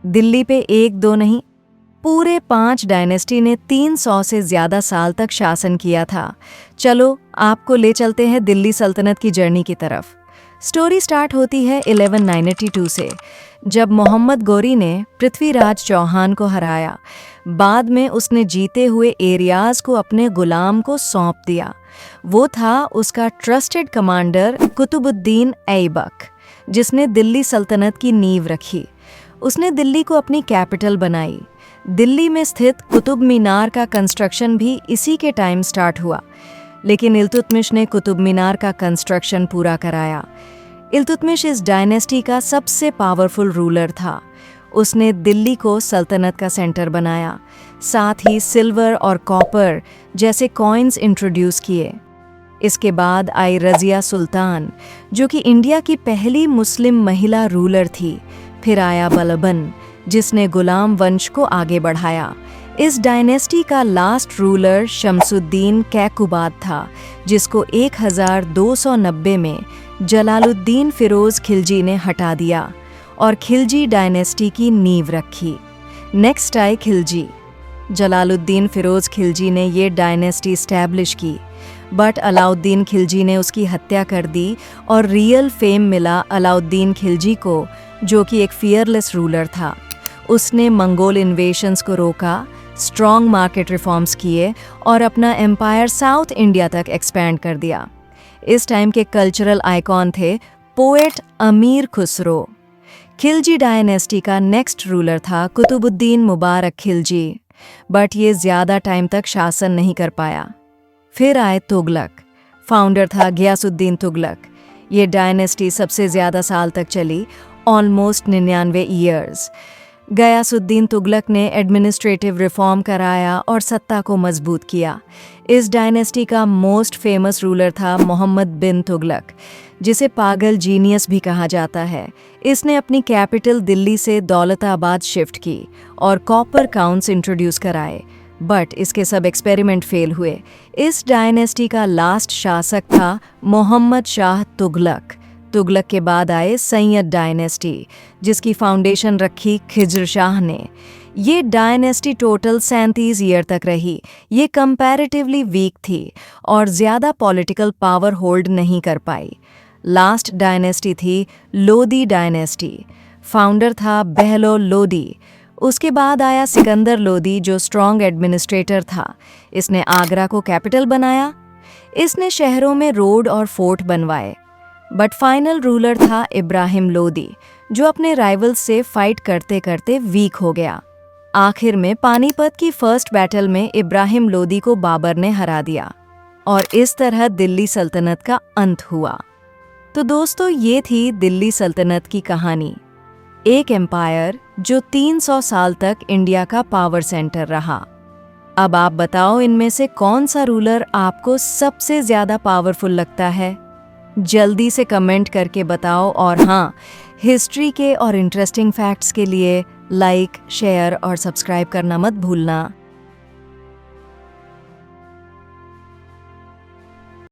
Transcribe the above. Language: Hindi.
दिल्ली पे एक दो नहीं, पूरे 5 डायनेस्टी ने 300 से ज्यादा साल तक शासन किया था। चलो आपको ले चलते हैं दिल्ली सल्तनत की जर्नी की तरफ। स्टोरी स्टार्ट होती है 1192 से, जब मोहम्मद गौरी ने पृथ्वीराज चौहान को हराया। बाद में उसने जीते हुए एरियाज को अपने गुलाम को सौंप दिया। वो था उसका ट्रस्टेड कमांडर कुतुबुद्दीन ऐबक, जिसने दिल्ली सल्तनत की नींव रखी। उसने दिल्ली को अपनी कैपिटल बनाई। दिल्ली में स्थित कुतुब मीनार का कंस्ट्रक्शन भी इसी के टाइम स्टार्ट हुआ, लेकिन इल्तुतमिश ने कुतुब मीनार का कंस्ट्रक्शन पूरा कराया। इल्तुतमिश इस डायनेस्टी का सबसे पावरफुल रूलर था। उसने दिल्ली को सल्तनत का सेंटर बनाया, साथ ही सिल्वर और कॉपर जैसे कॉइन्स इंट्रोड्यूस किए। इसके बाद आई रज़िया सुल्तान, जो कि इंडिया की पहली मुस्लिम महिला रूलर थी। फिर आया बलबन, जिसने गुलाम वंश को आगे बढ़ाया। इस डायनेस्टी का लास्ट रूलर शमसुद्दीन कैकुबाद था, जिसको 1290 में जलालुद्दीन फिरोज खिलजी ने हटा दिया और खिलजी डायनेस्टी की नींव रखी। नेक्स्ट आए खिलजी। जलालुद्दीन फिरोज खिलजी ने ये डायनेस्टी स्टैब्लिश की, बट अलाउद्दीन खिलजी ने उसकी हत्या कर दी और रियल फेम मिला अलाउद्दीन खिलजी को, जो कि एक फियरलेस रूलर था। उसने मंगोल इन्वेशंस को रोका, स्ट्रॉन्ग मार्केट रिफॉर्म्स किए और अपना एम्पायर साउथ इंडिया तक एक्सपैंड कर दिया। इस टाइम के कल्चरल आइकॉन थे पोएट अमीर खुसरो। खिलजी डायनेस्टी का नेक्स्ट रूलर था कुतुबुद्दीन मुबारक खिलजी, बट ये ज़्यादा टाइम तक शासन नहीं कर पाया। फिर आए तुगलक। फाउंडर था गियासुद्दीन तुगलक। ये डायनेस्टी सबसे ज़्यादा साल तक चली, ऑलमोस्ट 99 ईयर्स। गयासुद्दीन तुगलक ने एडमिनिस्ट्रेटिव रिफॉर्म कराया और सत्ता को मजबूत किया। इस डायनेस्टी का मोस्ट फेमस रूलर था मोहम्मद बिन तुगलक, जिसे पागल जीनियस भी कहा जाता है। इसने अपनी कैपिटल दिल्ली से दौलताबाद शिफ्ट की और कॉपर काउंट्स इंट्रोड्यूस कराए, बट इसके सब एक्सपेरिमेंट फेल हुए। इस डायनेस्टी का लास्ट शासक था मोहम्मद शाह तुगलक। तुगलक के बाद आए सैयद डायनेस्टी, जिसकी फाउंडेशन रखी खिज्र शाह ने। ये डायनेस्टी टोटल 37 ईयर तक रही। ये कंपैरेटिवली वीक थी और ज़्यादा पॉलिटिकल पावर होल्ड नहीं कर पाई। लास्ट डायनेस्टी थी लोदी डायनेस्टी। फाउंडर था बहलोल लोदी। उसके बाद आया सिकंदर लोदी, जो स्ट्रॉन्ग एडमिनिस्ट्रेटर था। इसने आगरा को कैपिटल बनाया। इसने शहरों में रोड और फोर्ट बनवाए। बट फाइनल रूलर था इब्राहिम लोदी, जो अपने राइवल्स से फाइट करते करते वीक हो गया। आखिर में पानीपत की फर्स्ट बैटल में इब्राहिम लोदी को बाबर ने हरा दिया और इस तरह दिल्ली सल्तनत का अंत हुआ। तो दोस्तों, ये थी दिल्ली सल्तनत की कहानी। एक एम्पायर जो 300 साल तक इंडिया का पावर सेंटर रहा। अब आप बताओ, इनमें से कौन सा रूलर आपको सबसे ज्यादा पावरफुल लगता है? जल्दी से कमेंट करके बताओ। और हाँ, हिस्ट्री के और इंटरेस्टिंग फैक्ट्स के लिए लाइक, शेयर और सब्सक्राइब करना मत भूलना।